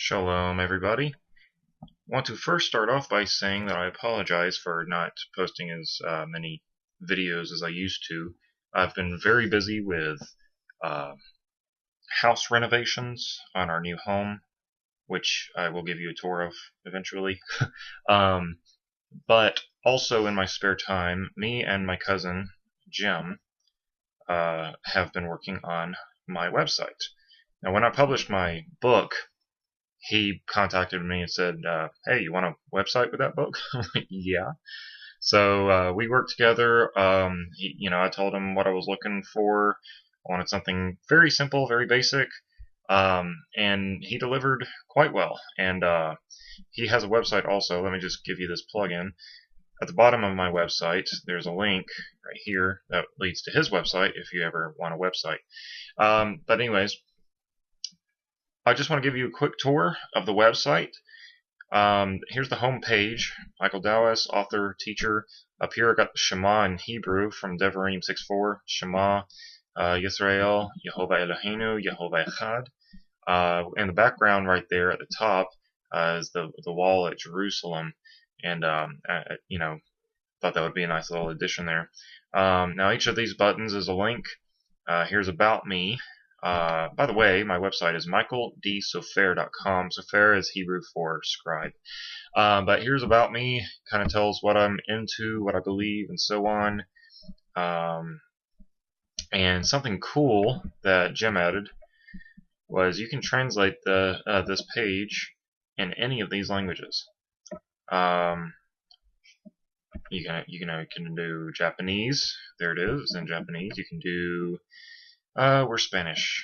Shalom, everybody. I want to first start off by saying that I apologize for not posting as many videos as I used to. I've been very busy with uh, house renovations on our new home, which I will give you a tour of eventually. um, but also in my spare time, me and my cousin Jim have been working on my website. Now, when I published my book, he contacted me and said, "Hey, you want a website with that book?" I'm like, "Yeah." So we worked together. I told him what I was looking for. I wanted something very simple, very basic, and he delivered quite well. And he has a website also. Let me just give you this plugin. At the bottom of my website, there's a link right here that leads to his website if you ever want a website. But anyways, I just want to give you a quick tour of the website. Here's the home page. Michael Dowis, author, teacher. Up here I got the Shema in Hebrew from Devarim 6:4. Shema Yisrael, Yehovah Eloheinu, Yehovah Echad. In the background right there at the top is the wall at Jerusalem. And, thought that would be a nice little addition there. Now each of these buttons is a link. Here's About Me. By the way, my website is michaeldsofer.com. Sofer is Hebrew for scribe. But here's About Me. Kind of tells what I'm into, what I believe, and so on. And something cool that Jim added was you can translate this page in any of these languages. You can do Japanese. There it is in Japanese. You can do we're Spanish.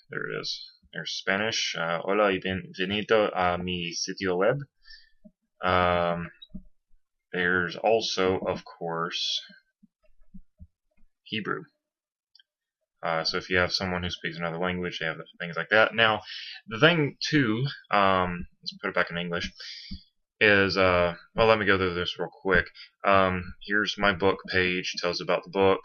There it is. There's Spanish. Hola y bienvenido a mi sitio web. There's also, of course, Hebrew. So if you have someone who speaks another language, they have things like that. Now, the thing too, let's put it back in English, is, well, let me go through this real quick. Here's my book page. It tells about the book,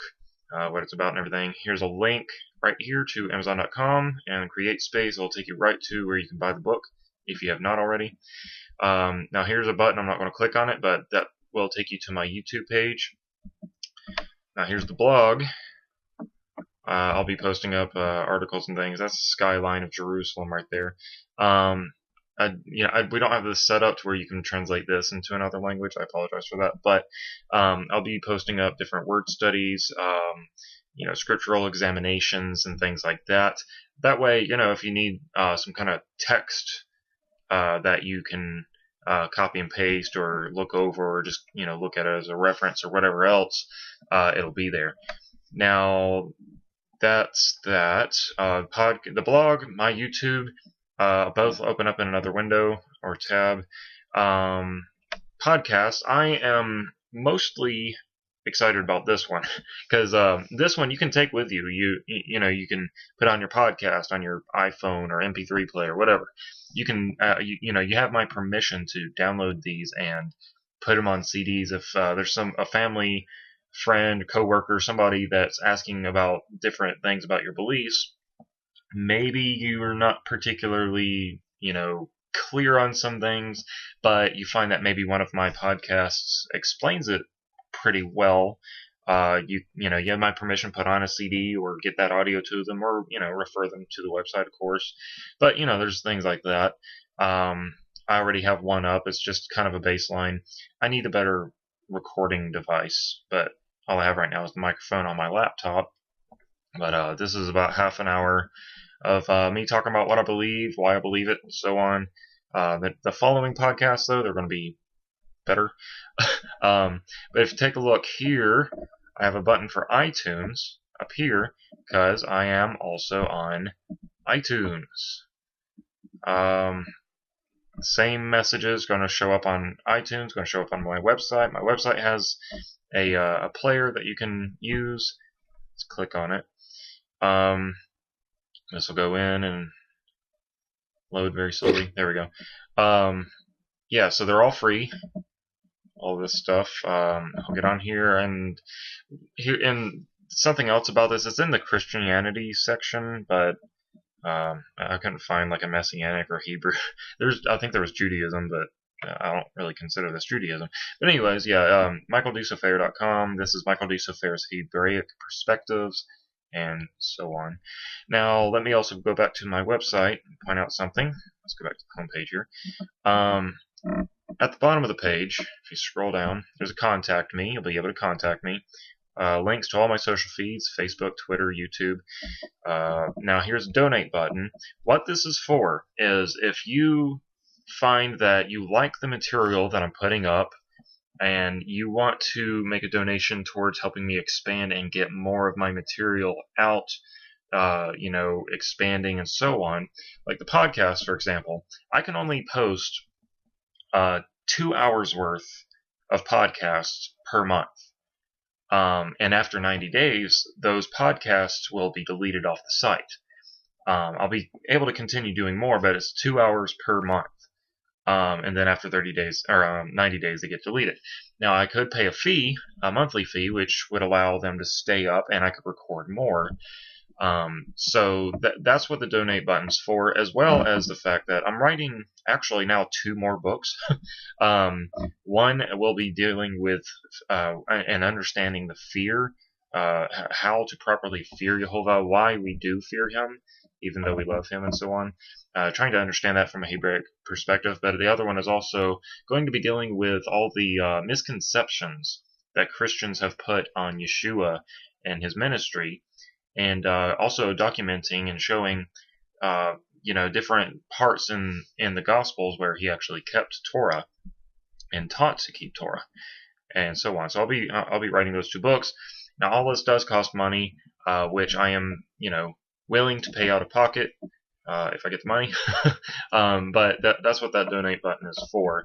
what it's about and everything. Here's a link right here to Amazon.com and CreateSpace. It'll take you right to where you can buy the book if you have not already. Now here's a button. I'm not going to click on it, but that will take you to my YouTube page. Now here's the blog. I'll be posting up articles and things. That's the skyline of Jerusalem right there. We don't have this set up to where you can translate this into another language. I apologize for that. But I'll be posting up different word studies, scriptural examinations and things like that. That way, if you need some kind of text that you can copy and paste or look over or just, look at it as a reference or whatever else, it'll be there. Now, that's that. The blog, my YouTube, both open up in another window or tab. Podcast, I am mostly excited about this one because this one you can take with you. You can put on your podcast on your iPhone or MP3 player, whatever. You can you have my permission to download these and put them on CDs if there's a family friend, coworker, somebody that's asking about different things about your beliefs. Maybe you're not particularly, clear on some things, but you find that maybe one of my podcasts explains it pretty well. You have my permission to put on a CD or get that audio to them or, refer them to the website, of course. But, there's things like that. I already have one up. It's just kind of a baseline. I need a better recording device, but all I have right now is the microphone on my laptop. But this is about half an hour of me talking about what I believe, why I believe it, and so on. The following podcasts, though, they're going to be better. But if you take a look here, I have a button for iTunes up here because I am also on iTunes. Same messages going to show up on iTunes, going to show up on my website. My website has a player that you can use. Let's click on it. This will go in and load very slowly. There we go. Yeah, so they're all free. All this stuff. I'll get on here and something else about this. It's in the Christianity section, but I couldn't find like a Messianic or Hebrew. I think there was Judaism, but I don't really consider this Judaism. But anyways, yeah, michaeldsofair.com. This is Michael D. Sofair's Hebraic Perspectives, and so on. Now, let me also go back to my website and point out something. Let's go back to the homepage here. At the bottom of the page, if you scroll down, there's a contact me. You'll be able to contact me. Links to all my social feeds, Facebook, Twitter, YouTube. Now here's a donate button. What this is for is if you find that you like the material that I'm putting up and you want to make a donation towards helping me expand and get more of my material out, expanding and so on, like the podcast, for example, I can only post 2 hours worth of podcasts per month. And after 90 days, those podcasts will be deleted off the site. I'll be able to continue doing more, but it's 2 hours per month. And then after 30 days, or 90 days, they get deleted. Now, I could pay a monthly fee, which would allow them to stay up, and I could record more. So that's what the donate button's for, as well as the fact that I'm writing actually now 2 more books. One will be dealing with and understanding the fear, how to properly fear Jehovah, why we do fear him, even though we love him, and so on. Trying to understand that from a Hebraic perspective. But the other one is also going to be dealing with all the misconceptions that Christians have put on Yeshua and his ministry, and also documenting and showing, different parts in the Gospels where he actually kept Torah and taught to keep Torah, and so on. So I'll be writing those 2 books. Now all this does cost money, which I am, willing to pay out of pocket if I get the money. But that's what that donate button is for.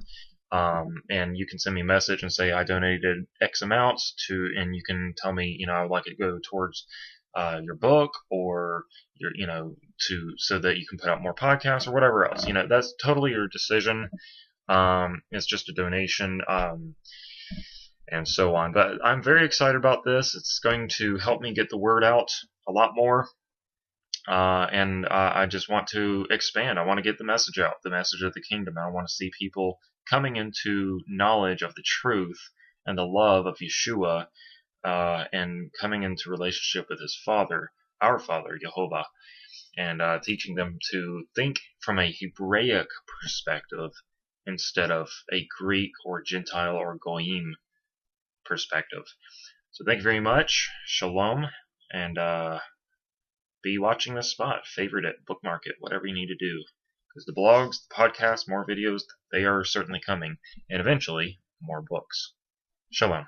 And you can send me a message and say I donated X amounts and you can tell me, I would like it to go towards your book, or so that you can put out more podcasts or whatever else. That's totally your decision. It's just a donation, and so on. But I'm very excited about this. It's going to help me get the word out a lot more. And I just want to expand. I want to get the message out, the message of the kingdom. I want to see people coming into knowledge of the truth and the love of Yeshua, and coming into relationship with his Father, our Father, Jehovah, and teaching them to think from a Hebraic perspective instead of a Greek or Gentile or Goyim perspective. So thank you very much. Shalom, and be watching this spot. Favorite it, bookmark it, whatever you need to do. Because the blogs, the podcasts, more videos, they are certainly coming. And eventually, more books. Shalom.